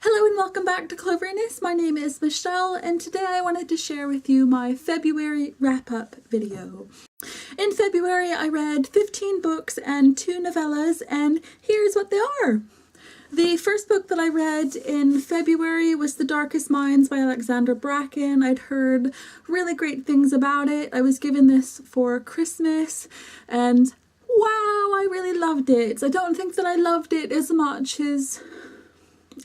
Hello and welcome back to Cloveriness. My name is Michelle and today I wanted to share with you my February wrap-up video. In February I read 15 books and 2 novellas, and here's what they are. The first book that I read in February was The Darkest Minds by Alexandra Bracken. I'd heard really great things about it. I was given this for Christmas and wow, I really loved it. I don't think that I loved it as much as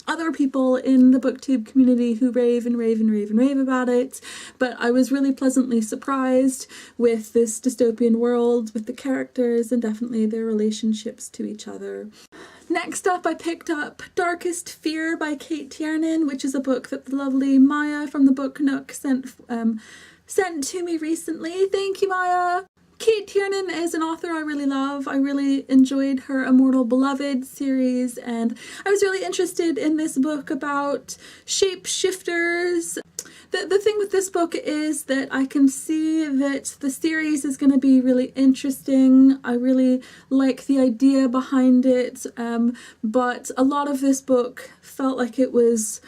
other people in the booktube community who rave about it, but I was really pleasantly surprised with this dystopian world, with the characters and definitely their relationships to each other. Next up, I picked up Darkest Fear by Kate Tiernan, which is a book that the lovely Maya from the Book Nook sent to me recently. Thank you, Maya! Kate Tiernan is an author I really love. I really enjoyed her Immortal Beloved series, and I was really interested in this book about shapeshifters. The thing with this book is that I can see that the series is going to be really interesting. I really like the idea behind it, but a lot of this book felt like it was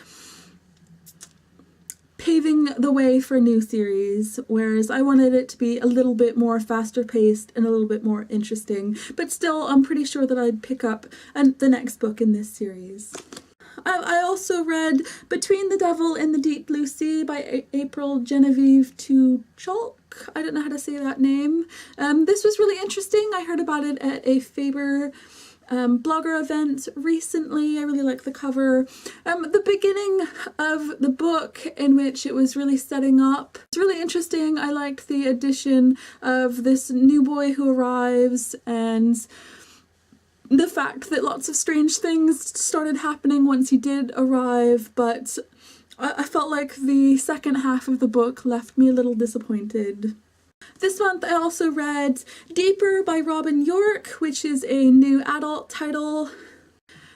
paving the way for a new series, whereas I wanted it to be a little bit more faster paced and a little bit more interesting, but still I'm pretty sure that I'd pick up the next book in this series. I also read Between the Devil and the Deep Blue Sea by April Genevieve Tucholk. I don't know how to say that name. This was really interesting. I heard about it at a Faber blogger event recently. I really like the cover. The beginning of the book, in which it was really setting up, it's really interesting. I liked the addition of this new boy who arrives and the fact that lots of strange things started happening once he did arrive, but I felt like the second half of the book left me a little disappointed. This month I also read Deeper by Robin York, which is a new adult title.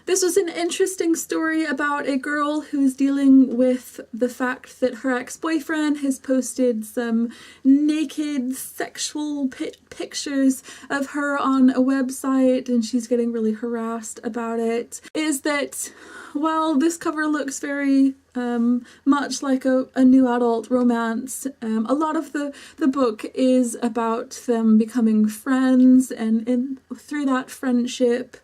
This was an interesting story about a girl who's dealing with the fact that her ex-boyfriend has posted some naked sexual pictures of her on a website, and she's getting really harassed about it. Is that, well, this cover looks very much like a new adult romance. A lot of the book is about them becoming friends, and through that friendship,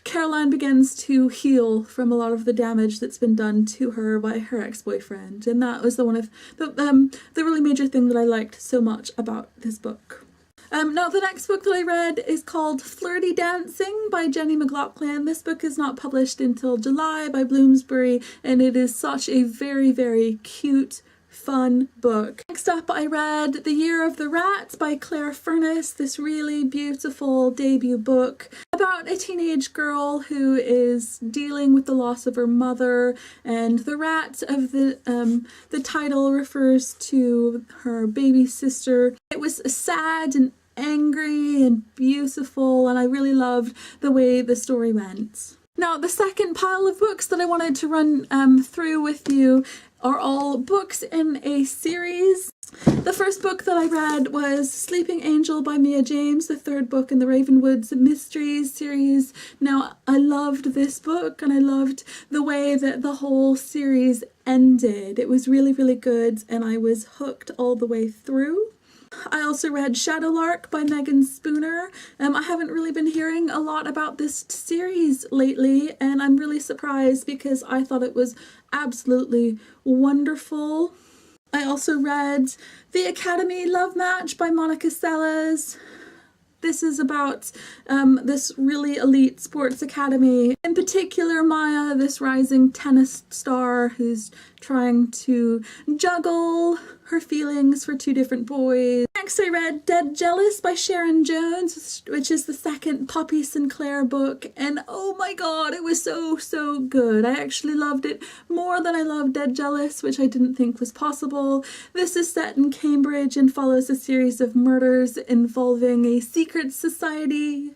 Caroline begins to heal from a lot of the damage that's been done to her by her ex-boyfriend, and that was one of the really major thing that I liked so much about this book. Now the next book that I read is called Flirty Dancing by Jenny McLaughlin. This book is not published until July by Bloomsbury, and it is such a very, very cute, fun book. Next up I read The Year of the Rat by Claire Furness, this really beautiful debut book about a teenage girl who is dealing with the loss of her mother, and the rat of the title refers to her baby sister. It was sad and angry and beautiful, and I really loved the way the story went. Now the second pile of books that I wanted to run through with you are all books in a series. The first book that I read was Sleeping Angel by Mia James, the third book in the Ravenwoods Mysteries series. Now, I loved this book and I loved the way that the whole series ended. It was really, really good, and I was hooked all the way through. I also read Shadowlark by Megan Spooner. I haven't really been hearing a lot about this series lately, and I'm really surprised because I thought it was absolutely wonderful. I also read The Academy Love Match by Monica Seles. This is about this really elite sports academy. In particular, Maya, this rising tennis star who's trying to juggle her feelings for 2 different boys. Next I read Dead Jealous by Sharon Jones, which is the second Poppy Sinclair book, and oh my god, it was so good. I actually loved it more than I loved Dead Jealous, which I didn't think was possible. This is set in Cambridge and follows a series of murders involving a secret society.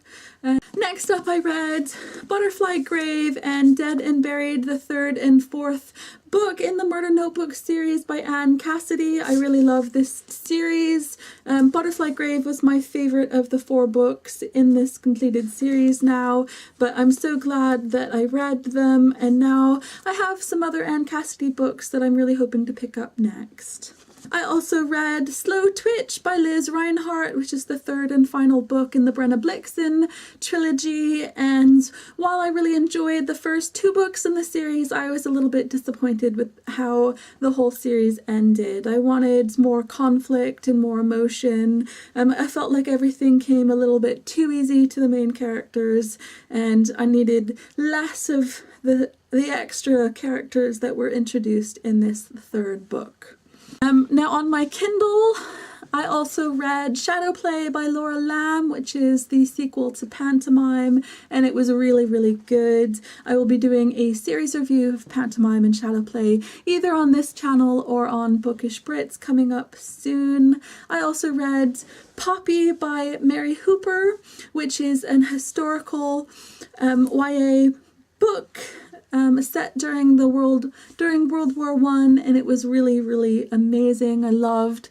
Next up, I read Butterfly Grave and Dead and Buried, the third and fourth book in the Murder Notebook series by Anne Cassidy. I really love this series. Butterfly Grave was my favorite of the 4 books in this completed series now, but I'm so glad that I read them, and now I have some other Anne Cassidy books that I'm really hoping to pick up next. I also read Slow Twitch by Liz Reinhardt, which is the third and final book in the Brenna Blixen trilogy, and while I really enjoyed the first 2 books in the series, I was a little bit disappointed with how the whole series ended. I wanted more conflict and more emotion. I felt like everything came a little bit too easy to the main characters, and I needed less of the extra characters that were introduced in this third book. Now on my Kindle, I also read Shadowplay by Laura Lamb, which is the sequel to Pantomime, and it was really, really good. I will be doing a series review of Pantomime and Shadowplay either on this channel or on Bookish Brits coming up soon. I also read Poppy by Mary Hooper, which is an historical YA book set during World War I, and it was really, really amazing. I loved.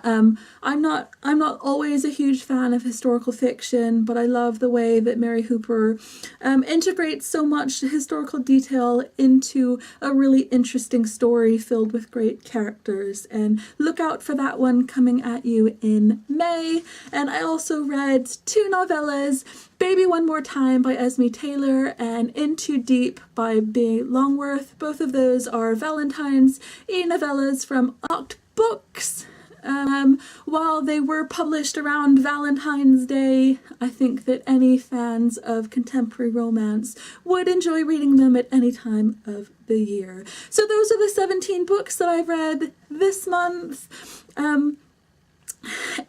I'm not always a huge fan of historical fiction, but I love the way that Mary Hooper integrates so much historical detail into a really interesting story filled with great characters. And look out for that one coming at you in May. And I also read 2 novellas. Baby One More Time by Esme Taylor and In Too Deep by B. Longworth. Both of those are Valentine's e-novellas from Oct Books. While they were published around Valentine's Day, I think that any fans of contemporary romance would enjoy reading them at any time of the year. So those are the 17 books that I read this month.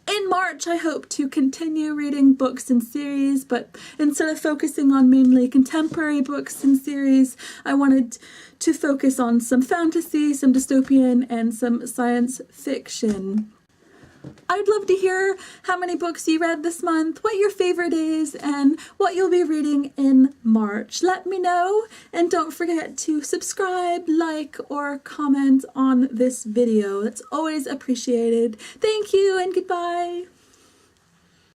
In March, I hope to continue reading books in series, but instead of focusing on mainly contemporary books in series, I wanted to focus on some fantasy, some dystopian, and some science fiction. I'd love to hear how many books you read this month, what your favorite is, and what you'll be reading in March. Let me know, and don't forget to subscribe, like, or comment on this video. That's always appreciated. Thank you, and goodbye.